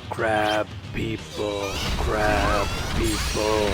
Crab people, crab people.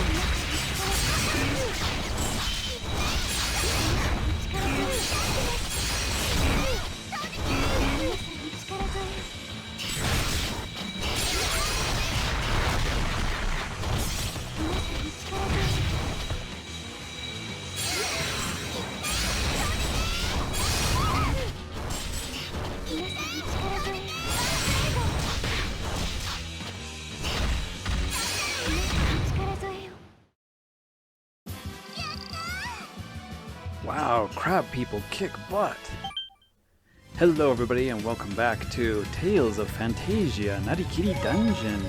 Wow, crab people kick butt! Hello everybody and welcome back to Tales of Phantasia, Narikiri Dungeon!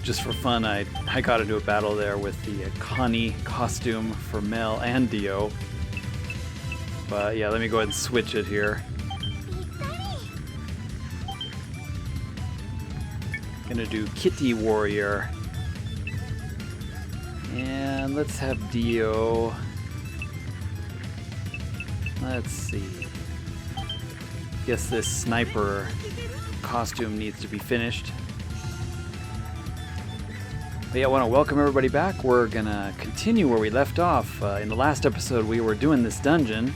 Just for fun, I got into a battle there with the Connie costume for Mel and Dio. But yeah, let me go ahead and switch it here. Gonna do Kitty Warrior. And let's have Dio. Let's see. Guess this sniper costume needs to be finished. But yeah, I want to welcome everybody back. We're gonna continue where we left off. In the last episode, we were doing this dungeon.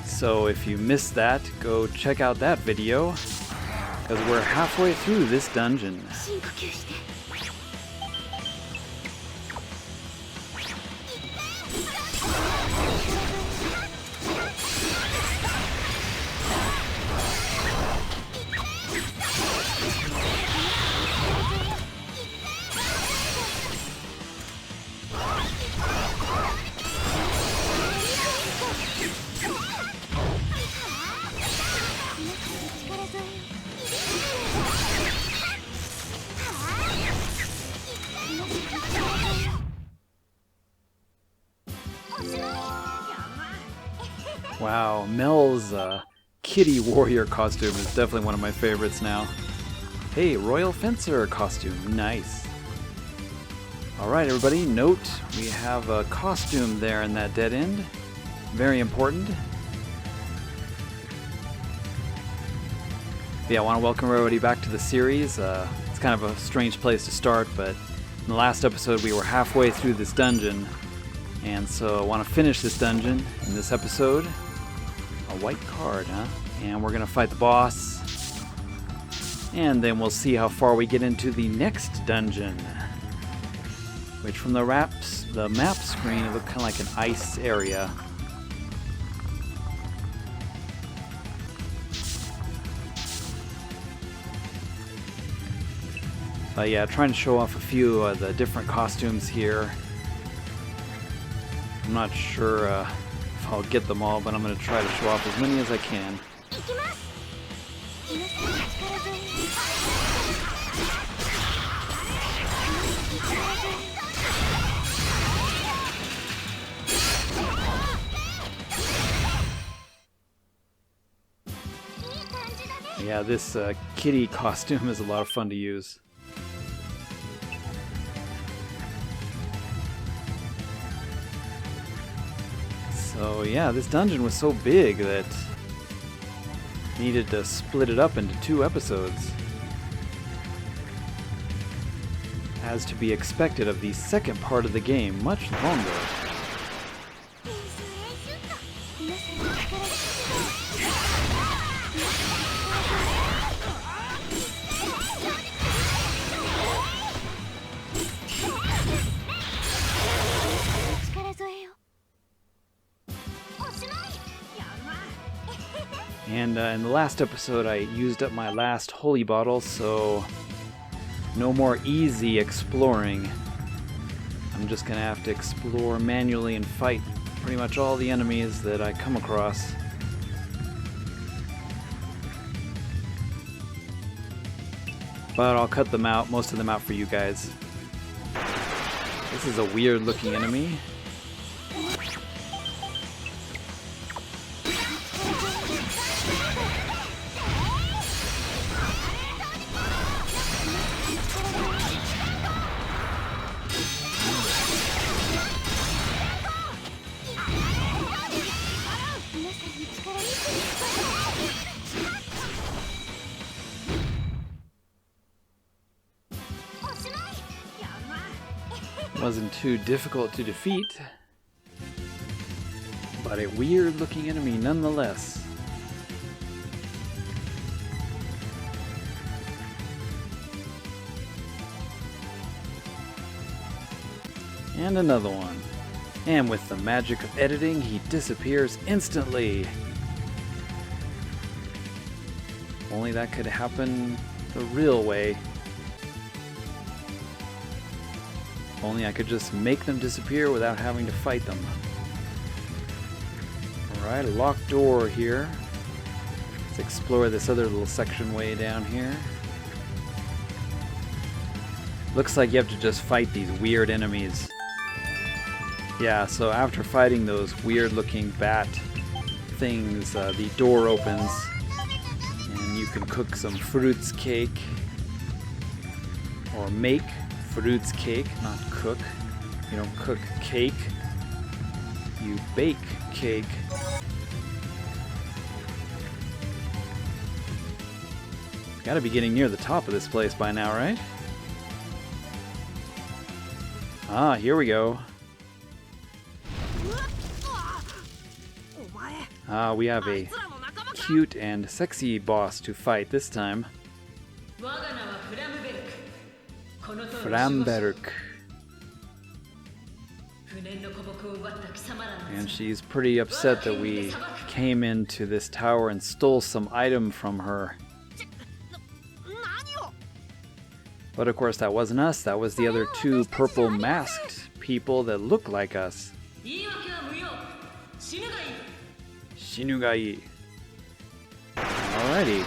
So if you missed that, go check out that video. Because we're halfway through this dungeon. Wow, Mel's Kitty Warrior costume is definitely one of my favorites now. Hey, Royal Fencer costume, nice. Alright everybody, note we have a costume there in that dead end. Very important. Yeah, I want to welcome everybody back to the series. It's kind of a strange place to start, but in the last episode we were halfway through this dungeon. And so I want to finish this dungeon in this episode. A white card, huh? And we're gonna fight the boss. And then we'll see how far we get into the next dungeon. Which from the map screen, it looked kind of like an ice area. But yeah, trying to show off a few of the different costumes here. I'm not sure if I'll get them all, but I'm going to try to show off as many as I can. Yeah, this kitty costume is a lot of fun to use. So yeah, this dungeon was so big that needed to split it up into 2 episodes. As to be expected of the second part of the game, much longer. And in the last episode I used up my last holy bottle, so no more easy exploring. I'm just gonna have to explore manually and fight pretty much all the enemies that I come across. But I'll cut them out, most of them out for you guys. This is a weird looking enemy. Wasn't too difficult to defeat, but a weird looking enemy nonetheless. And another one. And with the magic of editing, he disappears instantly. Only that could happen the real way. Only I could just make them disappear without having to fight them. Alright, a locked door here. Let's explore this other little section way down here. Looks like you have to just fight these weird enemies. Yeah, so after fighting those weird looking bat things, the door opens and you can cook some fruits cake, or make fruits cake, not cook. You don't cook cake, you bake cake. Gotta be getting near the top of this place by now, right? Ah, here we go. Ah, we have a cute and sexy boss to fight this time. Framberg. And she's pretty upset that we came into this tower and stole some item from her. But of course that wasn't us, that was the other two purple masked people that look like us. Shinugai. Alrighty.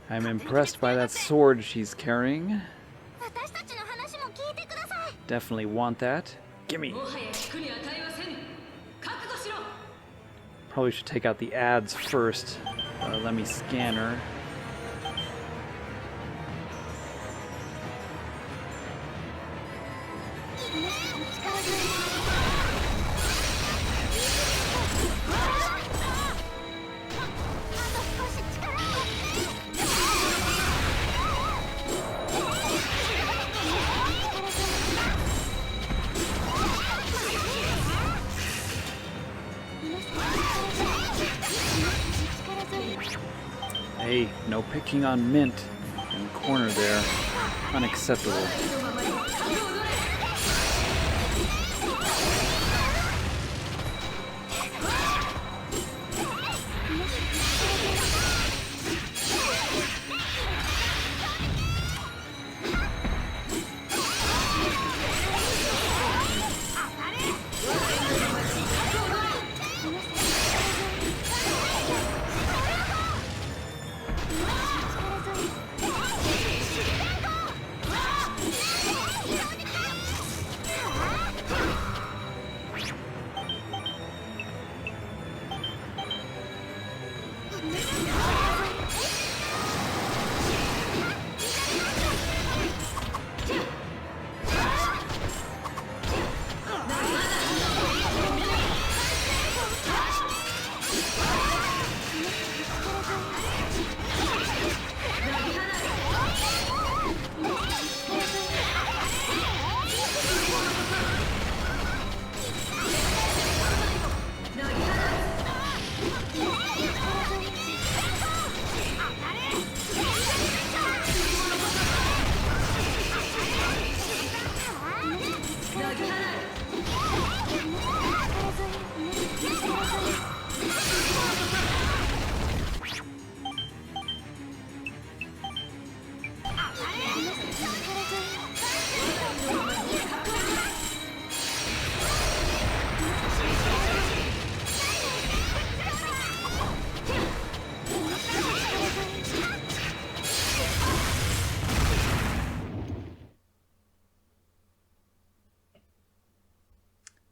I'm impressed by that sword she's carrying. Definitely want that. Gimme. Probably should take out the ads first. Let me scan her. Hey, no picking on Mint in the corner there. Unacceptable.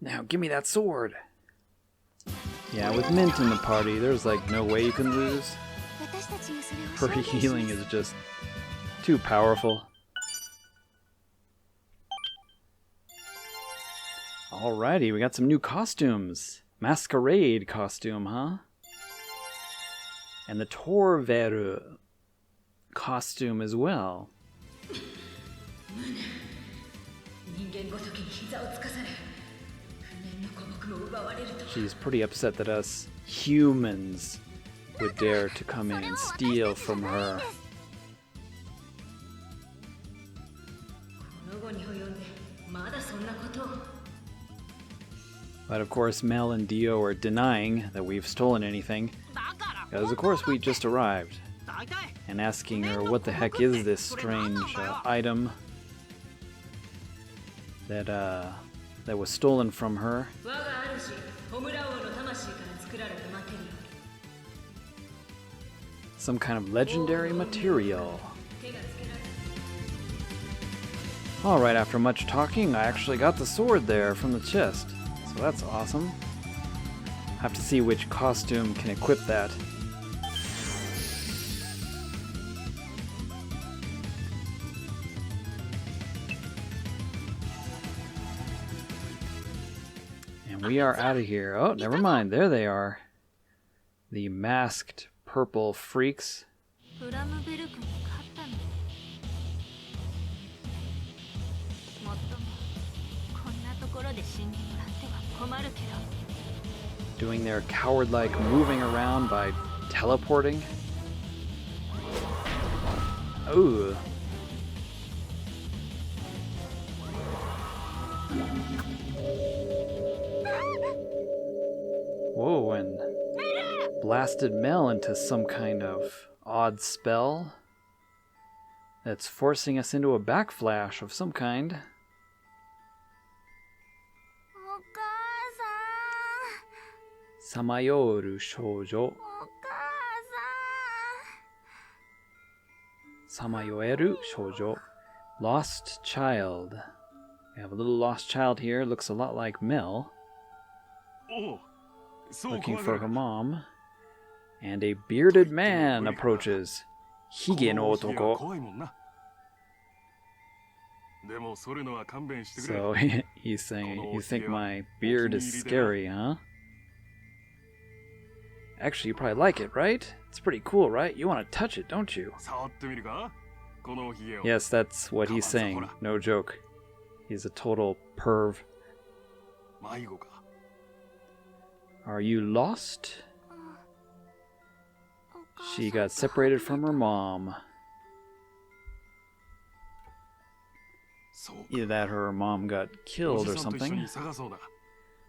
Now give me that sword. Yeah, with Mint in the party, there's like no way you can lose. Her healing is just too powerful. Alrighty, we got some new costumes. Masquerade costume, huh? And the Torveru costume as well. She's pretty upset that us humans would dare to come in and steal from her. But of course Mel and Dio are denying that we've stolen anything, because of course we just arrived, and asking her what the heck is this strange item that was stolen from her. Some kind of legendary material. Alright, after much talking, I actually got the sword there from the chest. So that's awesome. Have to see which costume can equip that. And we are out of here. Oh, never mind. There they are. The masked purple freaks. Doing their coward-like moving around by teleporting. Ooh. Whoa, and blasted Mel into some kind of odd spell that's forcing us into a backflash of some kind. Samayoru shoujo. Samayoeru shoujo. Lost child. We have a little lost child here. Looks a lot like Mel. Looking for her mom. And a bearded man approaches. Hige no otoko. So he's saying, you think my beard is scary, huh? Actually, you probably like it, right? It's pretty cool, right? You want to touch it, don't you? Yes, that's what he's saying. No joke. He's a total perv. Are you lost? She got separated from her mom. Either that or her mom got killed or something.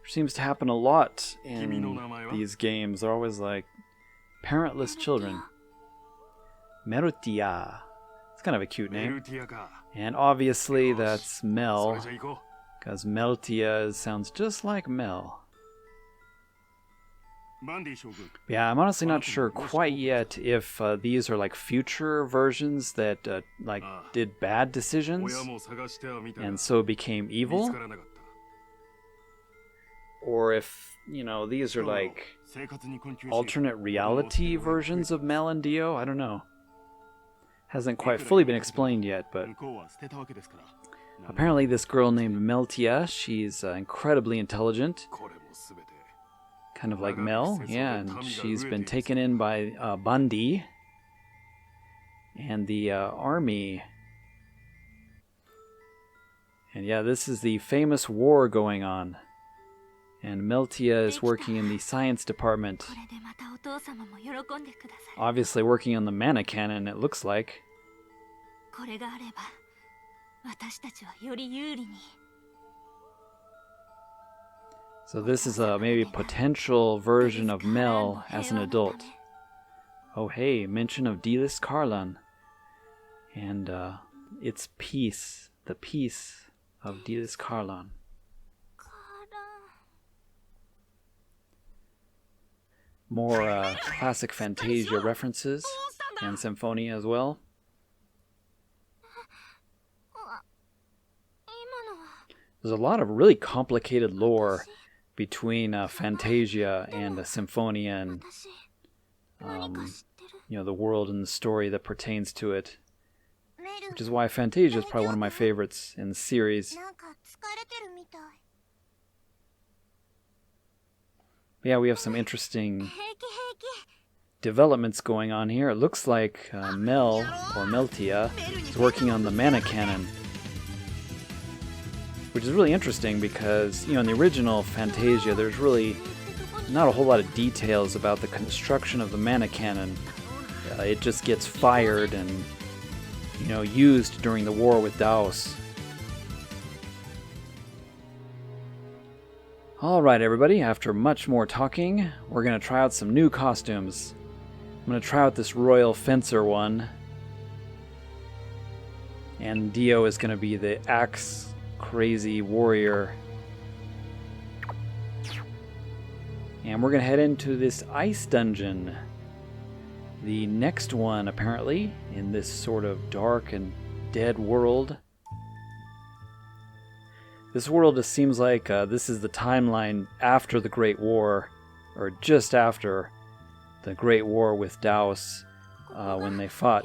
Seems to happen a lot in these games. They're always like parentless children. Merutia. It's kind of a cute name. And obviously that's Mel, because Meltia sounds just like Mel. Yeah, I'm honestly not sure quite yet if these are like future versions that like did bad decisions and so became evil. Or if, you know, these are like alternate reality versions of Mel and Dio. I don't know. Hasn't quite fully been explained yet, but apparently this girl named Meltia, she's incredibly intelligent. Kind of like Mel, yeah, and she's been taken in by Bandi and the army. And yeah, this is the famous war going on. And Meltia is working in the science department. Obviously working on the mana cannon, it looks like. So this is a maybe potential version of Mel as an adult. Oh hey, mention of D-list Karlan. And it's peace. The peace of D-list Karlan. More classic Phantasia references and Symphonia as well. There's a lot of really complicated lore between Phantasia and Symphonia and you know, the world and the story that pertains to it. Which is why Phantasia is probably one of my favorites in the series. Yeah, we have some interesting developments going on here. It looks like Mel, or Meltia, is working on the mana cannon. Which is really interesting because, you know, in the original Phantasia, there's really not a whole lot of details about the construction of the mana cannon. It just gets fired and, you know, used during the war with Dhaos. Alright everybody, after much more talking, we're going to try out some new costumes. I'm going to try out this Royal Fencer one. And Dio is going to be the axe crazy warrior. And we're going to head into this ice dungeon. The next one, apparently, in this sort of dark and dead world. This world just seems like this is the timeline after the Great War, or just after the Great War with Dhaos, when they fought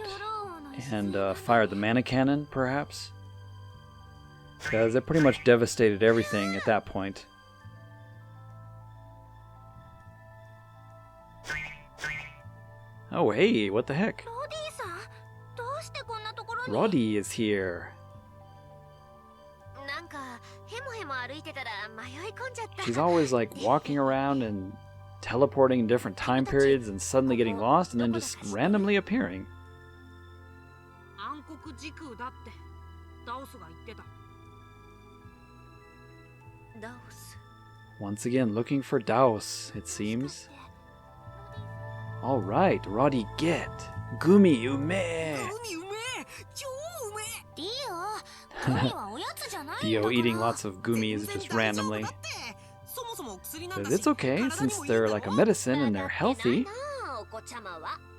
and fired the mana cannon, perhaps? Because it pretty much devastated everything at that point. Oh hey, what the heck? Roddy is here. She's always like walking around and teleporting in different time periods and suddenly getting lost and then just randomly appearing. Once again, looking for Dhaos, it seems. Alright, Roddy, get! Gumi ume! Dio eating lots of gummies just randomly. But it's okay, since they're like a medicine and they're healthy.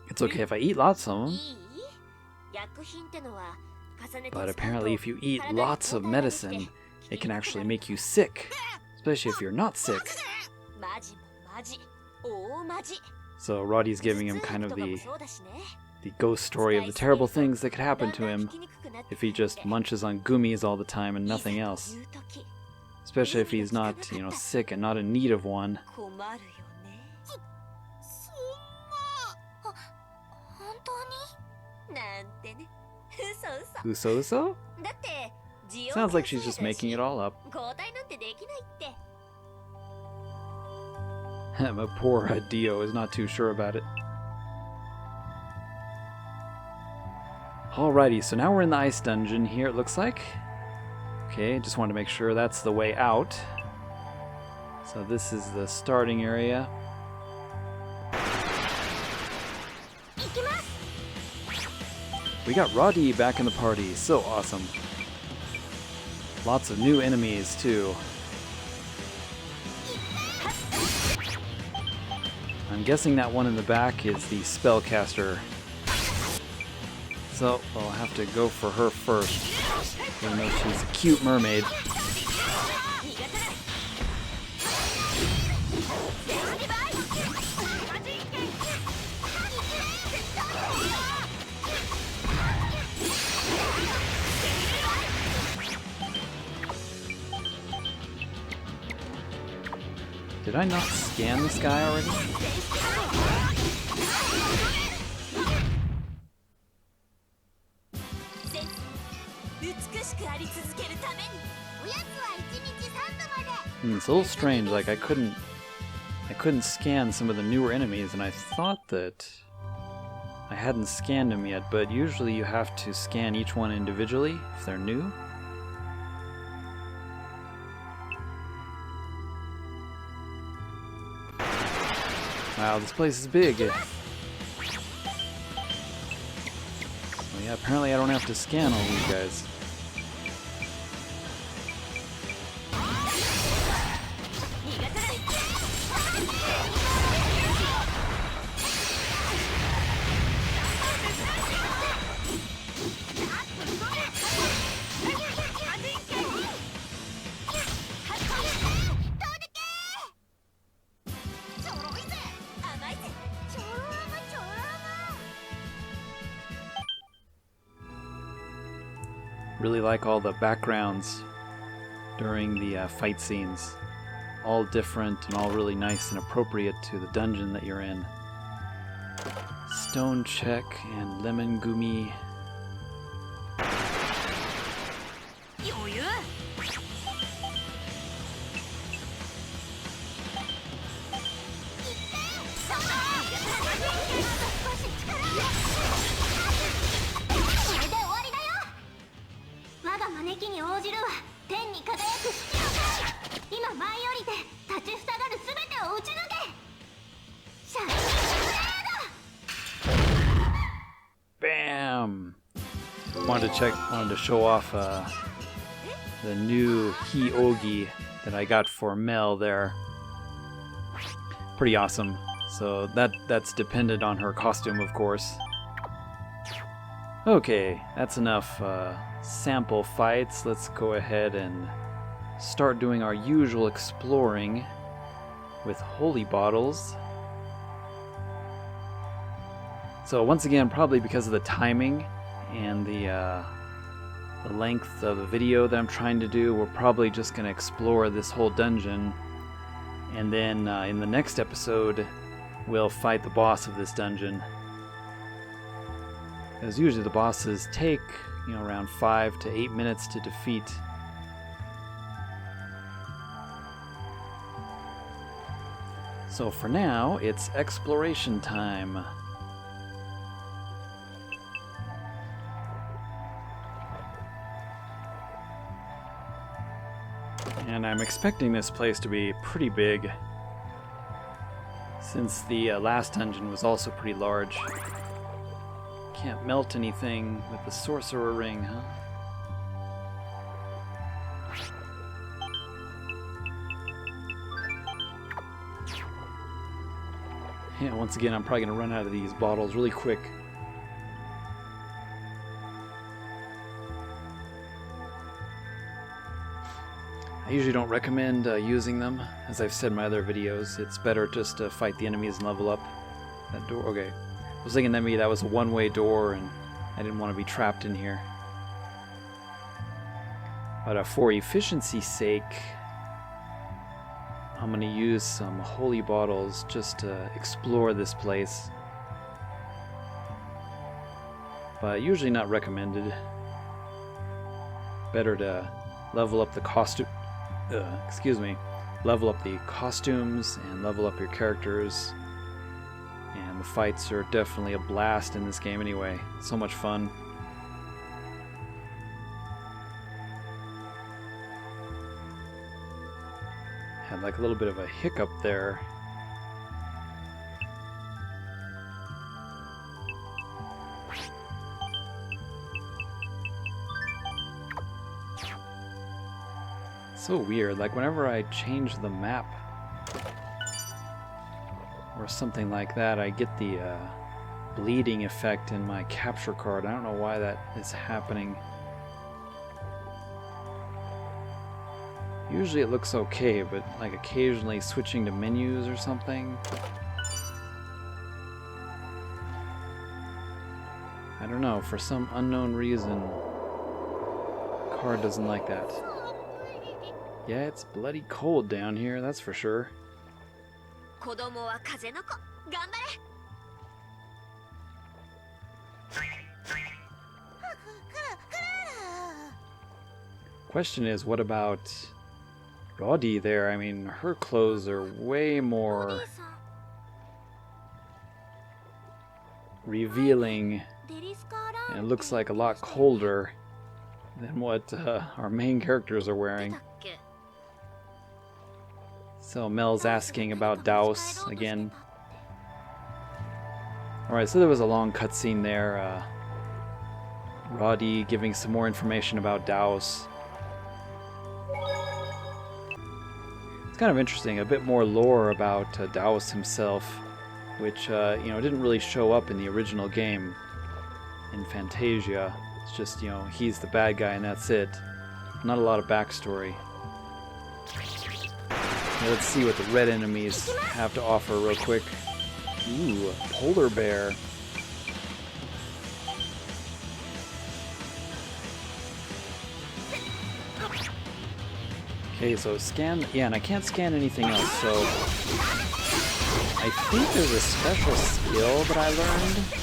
It's okay if I eat lots of them. But apparently if you eat lots of medicine, it can actually make you sick. Especially if you're not sick. So Roddy's giving him kind of the ghost story of the terrible things that could happen to him if he just munches on gummies all the time and nothing else. Especially if he's not, you know, sick and not in need of one. Uso? Sounds like she's just making it all up. But poor Dio is not too sure about it. Alrighty, so now we're in the ice dungeon here, it looks like. Okay, just wanted to make sure that's the way out. So this is the starting area. We got Roddy back in the party, so awesome. Lots of new enemies too. I'm guessing that one in the back is the spellcaster. So I'll have to go for her first, even though she's a cute mermaid. Did I not scan this guy already? It's a little strange, like I couldn't scan some of the newer enemies, and I thought that I hadn't scanned them yet, but usually you have to scan each one individually if they're new. Wow, this place is big. Well, yeah, apparently I don't have to scan all these guys. Really like all the backgrounds during the fight scenes. All different and all really nice and appropriate to the dungeon that you're in. Stone check and lemon gumi. Bam! Wanted to show off the new Hyogi that I got for Mel there. Pretty awesome. So that's dependent on her costume, of course. Okay, that's enough sample fights. Let's go ahead and start doing our usual exploring with holy bottles. So once again, probably because of the timing and the length of the video that I'm trying to do, we're probably just going to explore this whole dungeon, and then in the next episode we'll fight the boss of this dungeon. Because usually the bosses take, around 5 to 8 minutes to defeat. So for now, it's exploration time. And I'm expecting this place to be pretty big, since the last dungeon was also pretty large. Can't melt anything with the sorcerer ring, huh? Yeah, once again, I'm probably going to run out of these bottles really quick. I usually don't recommend using them. As I've said in my other videos, it's better just to fight the enemies and level up. That door, okay. I was thinking that maybe that was a one-way door and I didn't want to be trapped in here. But for efficiency's sake, I'm going to use some holy bottles just to explore this place. But usually not recommended. Better to level up the costume. Level up the costumes and level up your characters. And the fights are definitely a blast in this game anyway. So much fun. Had like a little bit of a hiccup there. So weird, like whenever I change the map or something like that, I get the bleeding effect in my capture card. I don't know why that is happening. Usually it looks okay, but like occasionally switching to menus or something. I don't know, for some unknown reason, the card doesn't like that. Yeah, it's bloody cold down here, that's for sure. Question is, what about Roddy there? I mean, her clothes are way more revealing, and it looks like a lot colder than what our main characters are wearing. So Mel's asking about Dhaos again. Alright, so there was a long cutscene there. Roddy giving some more information about Dhaos. It's kind of interesting, a bit more lore about Dhaos himself, which didn't really show up in the original game in Phantasia. It's just, he's the bad guy and that's it. Not a lot of backstory. Now let's see what the red enemies have to offer real quick. Ooh, a polar bear. Okay, so scan, yeah, and I can't scan anything else, so I think there's a special skill that I learned.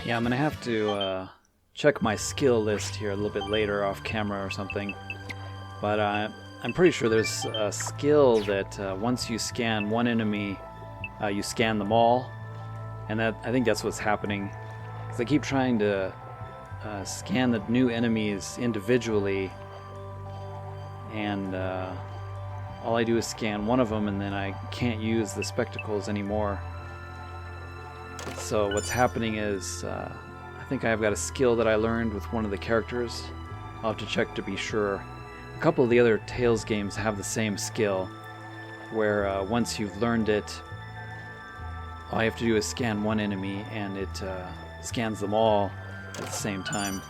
Yeah, I'm gonna have to check my skill list here a little bit later off camera or something. But I'm pretty sure there's a skill that once you scan one enemy, you scan them all. And I think that's what's happening. Because I keep trying to scan the new enemies individually. And all I do is scan one of them and then I can't use the spectacles anymore. So what's happening is, I think I've got a skill that I learned with one of the characters. I'll have to check to be sure. A couple of the other Tales games have the same skill, where once you've learned it, all you have to do is scan one enemy and it scans them all at the same time.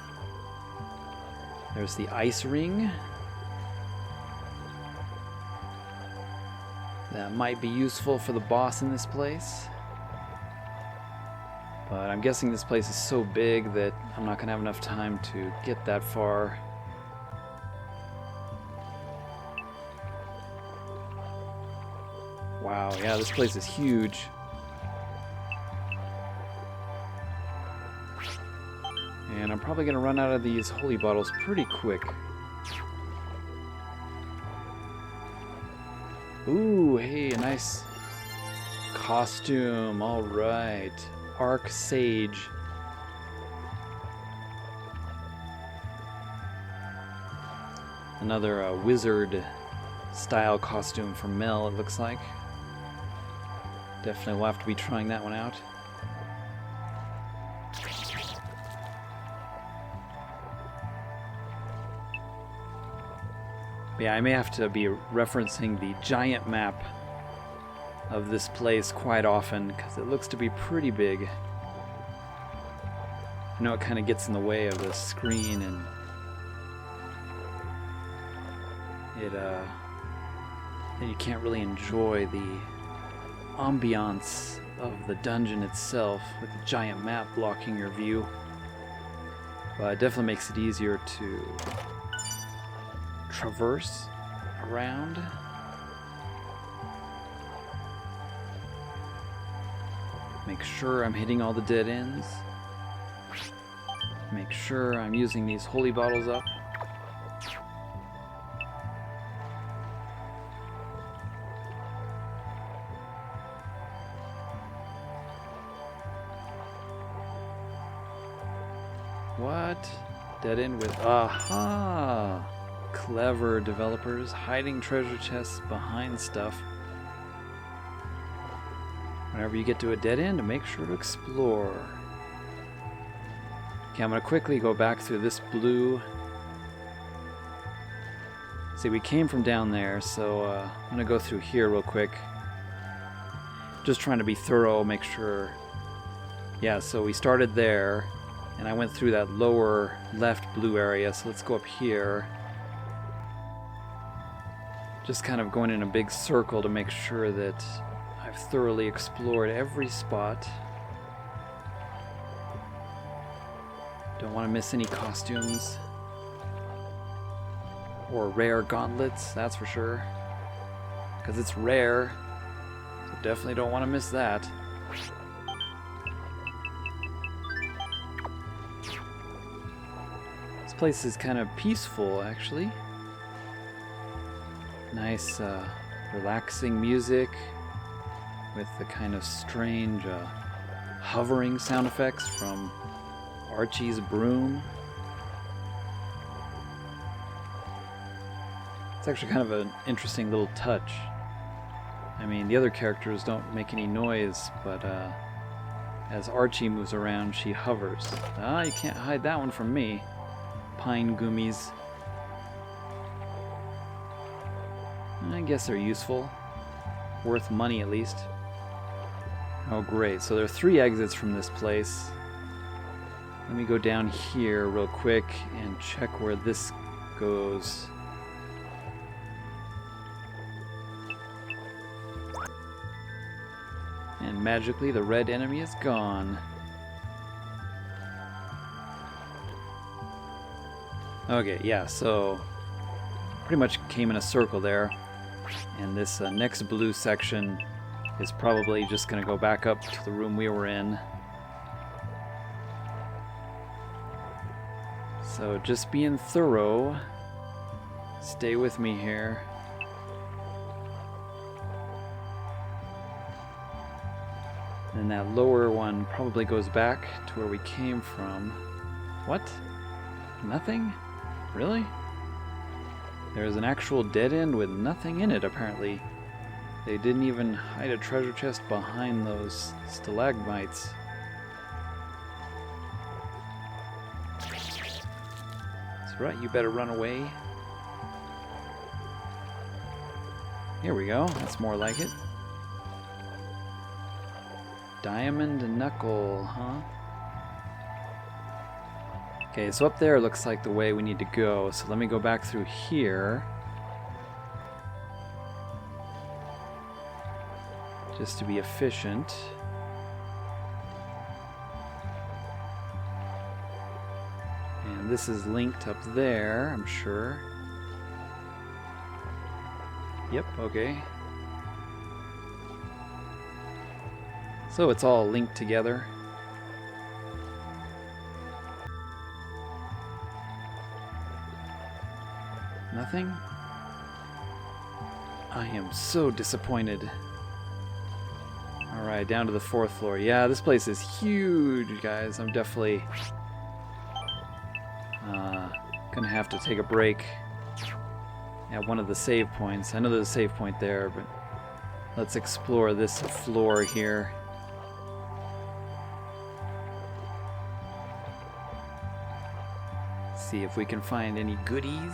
There's the ice ring. That might be useful for the boss in this place. But I'm guessing this place is so big that I'm not going to have enough time to get that far. Wow, yeah, this place is huge. And I'm probably going to run out of these holy bottles pretty quick. Ooh, hey, a nice costume, alright. Arc Sage. Another wizard style costume from Mel, it looks like. Definitely will have to be trying that one out. Yeah, I may have to be referencing the giant map of this place quite often because it looks to be pretty big. I know it kind of gets in the way of the screen and then you can't really enjoy the ambiance of the dungeon itself with the giant map blocking your view. But it definitely makes it easier to traverse around. Make sure I'm hitting all the dead ends. Make sure I'm using these holy bottles up. What? Dead end with... Aha! Clever developers hiding treasure chests behind stuff. Whenever you get to a dead end, make sure to explore. Okay, I'm going to quickly go back through this blue. See, we came from down there, so I'm going to go through here real quick. Just trying to be thorough, make sure. Yeah, so we started there, and I went through that lower left blue area, so let's go up here. Just kind of going in a big circle to make sure that I've thoroughly explored every spot. Don't want to miss any costumes. Or rare gauntlets, that's for sure. Because it's rare. So definitely don't want to miss that. This place is kind of peaceful, actually. Nice, relaxing music with the kind of strange hovering sound effects from Arche's broom. It's actually kind of an interesting little touch. I mean, the other characters don't make any noise, but as Arche moves around, she hovers. Ah, you can't hide that one from me. Pine Gummies. I guess they're useful. Worth money at least. Oh great, so there are 3 exits from this place. Let me go down here real quick and check where this goes. And magically the red enemy is gone. Okay, yeah, so pretty much came in a circle there. And this next blue section is probably just going to go back up to the room we were in. So just being thorough. Stay with me here. And that lower one probably goes back to where we came from. What? Nothing? Really? There's an actual dead end with nothing in it, apparently. They didn't even hide a treasure chest behind those stalagmites. That's right, you better run away. Here we go, that's more like it. Diamond knuckle, huh? Okay, so up there looks like the way we need to go, so let me go back through here. Just to be efficient. And this is linked up there, I'm sure. Yep, okay. So it's all linked together. Nothing? I am so disappointed. Alright, down to the 4th floor. Yeah, this place is huge, guys. I'm definitely gonna have to take a break at one of the save points. I know there's a save point there, but let's explore this floor here. See if we can find any goodies.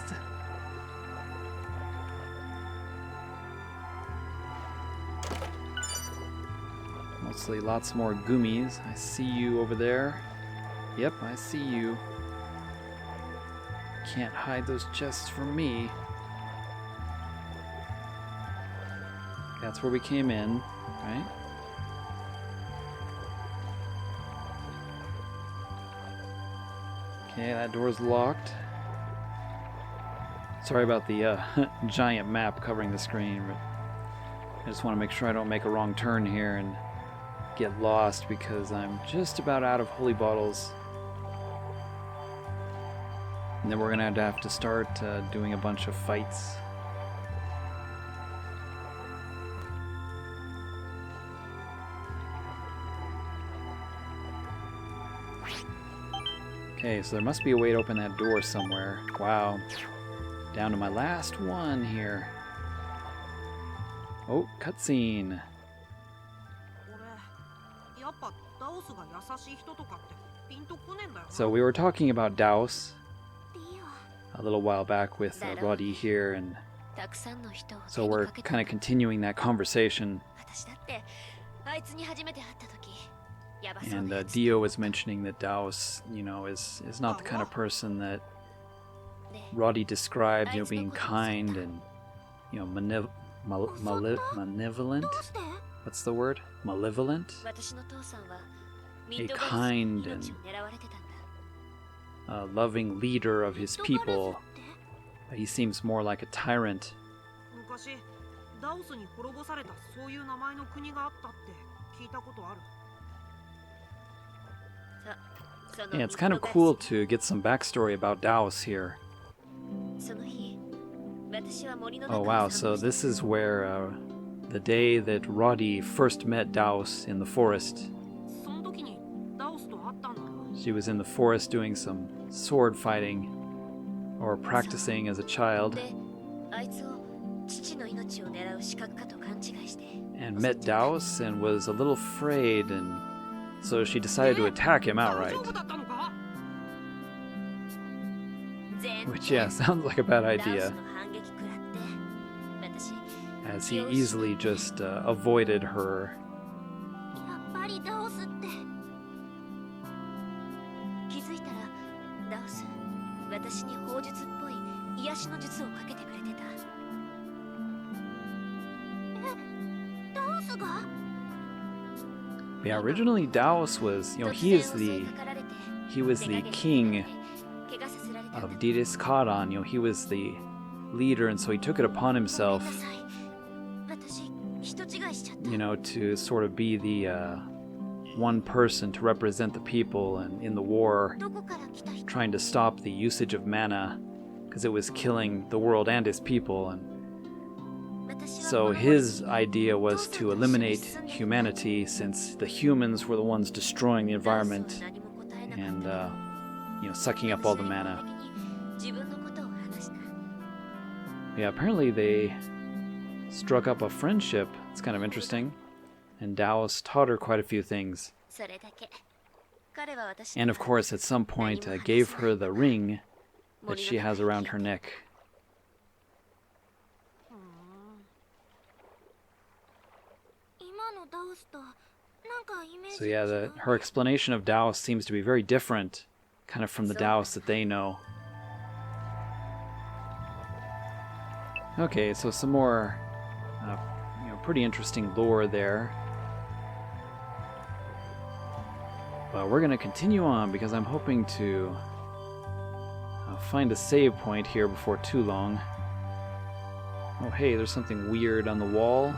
Mostly lots more gummies. I see you over there. Yep, I see you. Can't hide those chests from me. That's where we came in, right? Okay, that door's locked. Sorry about the giant map covering the screen, but I just want to make sure I don't make a wrong turn here and get lost because I'm just about out of holy bottles. And then we're gonna have to start doing a bunch of fights. Okay, so there must be a way to open that door somewhere. Wow. Down to my last one here. Oh, cutscene. So we were talking about Dhaos a little while back with Roddy here, and so we're kind of continuing that conversation. And Dio was mentioning that Dhaos, you know, is not the kind of person that Roddy described, you know, being kind and, you know, malevolent. What's the word? Malevolent? A kind and loving leader of his people. He seems more like a tyrant. Yeah, it's kind of cool to get some backstory about Dhaos here. Oh wow, so this is where the day that Roddy first met Dhaos in the forest. She was in the forest doing some sword fighting, or practicing as a child, and met Dhaos and was a little afraid, and so she decided to attack him outright. Which, yeah, sounds like a bad idea. as he easily just avoided her. やっぱりダオスって。気づいたらダオス、私に砲術っぽい癒しの術をかけてくれてた。え、ダオスが？ Yeah, originally Dhaos was, he was the king of Didis Karan, he was the leader, and so he took it upon himself, to sort of be the one person to represent the people and in the war, trying to stop the usage of mana, because it was killing the world and his people, and so his idea was to eliminate humanity, since the humans were the ones destroying the environment and, sucking up all the mana. Yeah, apparently they struck up a friendship. It's kind of interesting. And Dhaos taught her quite a few things. And of course, at some point, gave her the ring that she has around her neck. So yeah, her explanation of Dhaos seems to be very different, kind of from the Dhaos that they know. Okay, so some more, pretty interesting lore there. But we're going to continue on because I'm hoping to find a save point here before too long. Oh hey, there's something weird on the wall.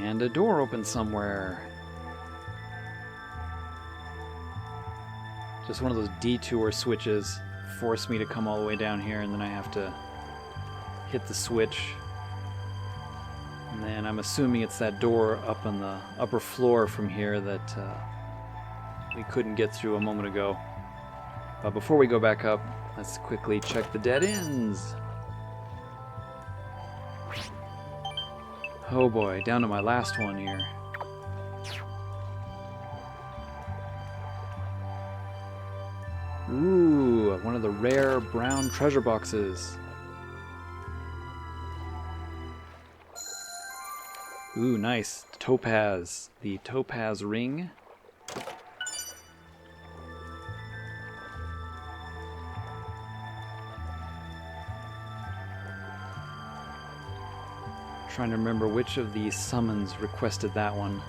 And a door opens somewhere. Just one of those detour switches force me to come all the way down here, and then I have to hit the switch. And then I'm assuming it's that door up on the upper floor from here that we couldn't get through a moment ago. But before we go back up, let's quickly check the dead ends. Oh boy, down to my last one here. Ooh, one of the rare brown treasure boxes. Ooh, nice. Topaz. The topaz ring. Trying to remember which of these summons requested that one.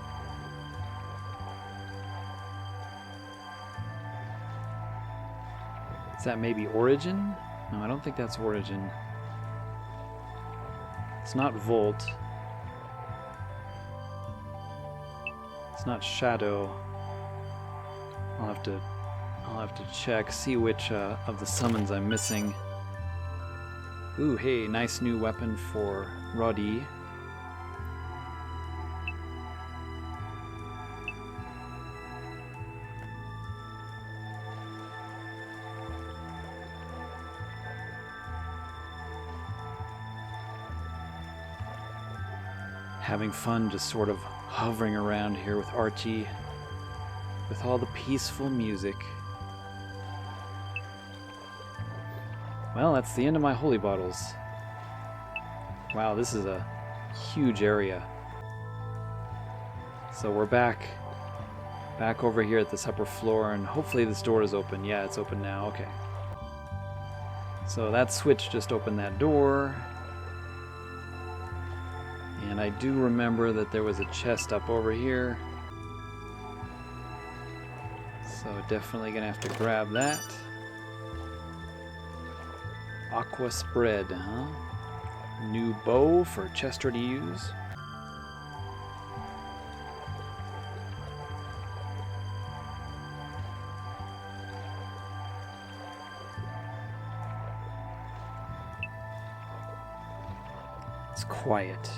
Is that maybe Origin? No, I don't think that's Origin. It's not Volt. It's not Shadow. I'll have to check, see which of the summons I'm missing. Ooh, hey, nice new weapon for Roddy. Having fun just sort of hovering around here with Arche, with all the peaceful music. Well, that's the end of my holy bottles. Wow, this is a huge area. So we're back over here at this upper floor, and hopefully this door is open. Yeah, it's open now. Okay. So that switch just opened that door. And I do remember that there was a chest up over here. So definitely gonna have to grab that. Aqua spread, huh? New bow for Chester to use. It's quiet.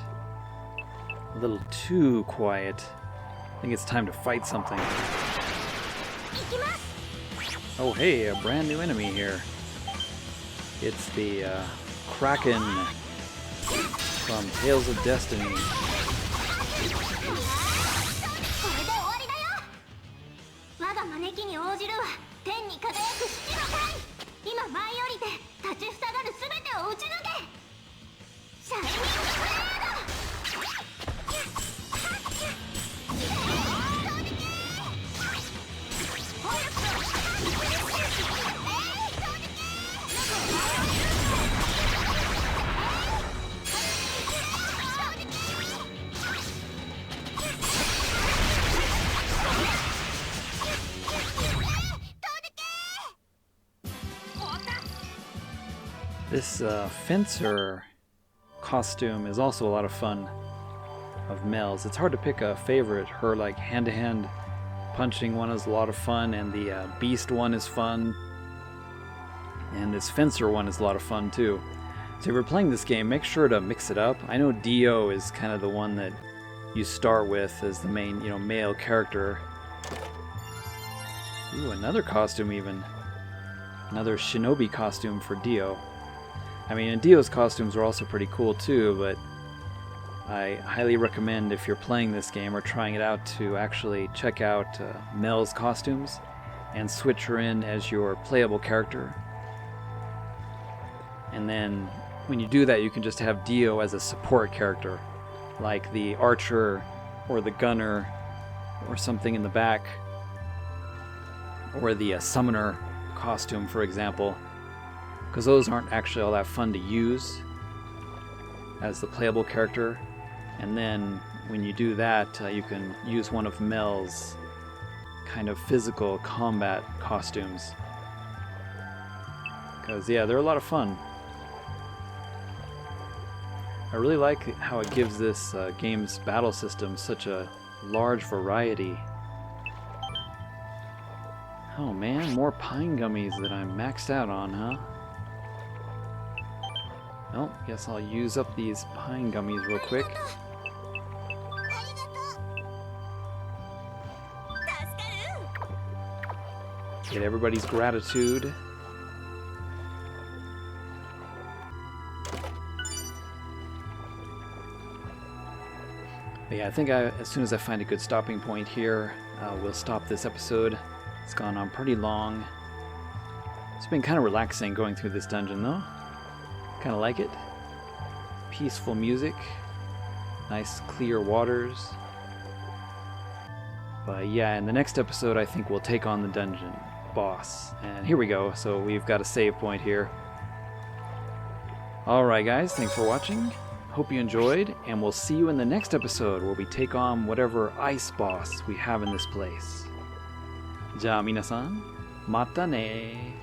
A little too quiet. I think it's time to fight something. Oh hey, a brand new enemy here. It's the Kraken from Tales of Destiny. が招きに応じるは天に輝く七の会。今舞い降りて立ちふさがる全てを打ち抜け。シャイニングブレThis fencer costume is also a lot of fun of Mel's. It's hard to pick a favorite. Her like hand-to-hand punching one is a lot of fun, and the beast one is fun, and this fencer one is a lot of fun too. So if you're playing this game, make sure to mix it up. I know Dio is kind of the one that you start with as the main, male character. Ooh, another costume even. Another shinobi costume for Dio. I mean, and Dio's costumes are also pretty cool too, but I highly recommend if you're playing this game or trying it out to actually check out Mel's costumes and switch her in as your playable character. And then when you do that, you can just have Dio as a support character, like the archer or the gunner or something in the back, or the summoner costume, for example, because those aren't actually all that fun to use as the playable character. And then when you do that, you can use one of Mel's kind of physical combat costumes, because yeah, they're a lot of fun. I really like how it gives this game's battle system such a large variety. Oh man, more pine gummies that I'm maxed out on, huh? Well, guess I'll use up these pine gummies real quick. Get everybody's gratitude. But yeah, I think as soon as I find a good stopping point here, we'll stop this episode. It's gone on pretty long. It's been kind of relaxing going through this dungeon though. Kind of like it. Peaceful music. Nice clear waters. But yeah, in the next episode I think we'll take on the dungeon boss. And here we go. So we've got a save point here. Alright guys, thanks for watching. Hope you enjoyed, and we'll see you in the next episode where we take on whatever ice boss we have in this place. じゃあ皆さん、またね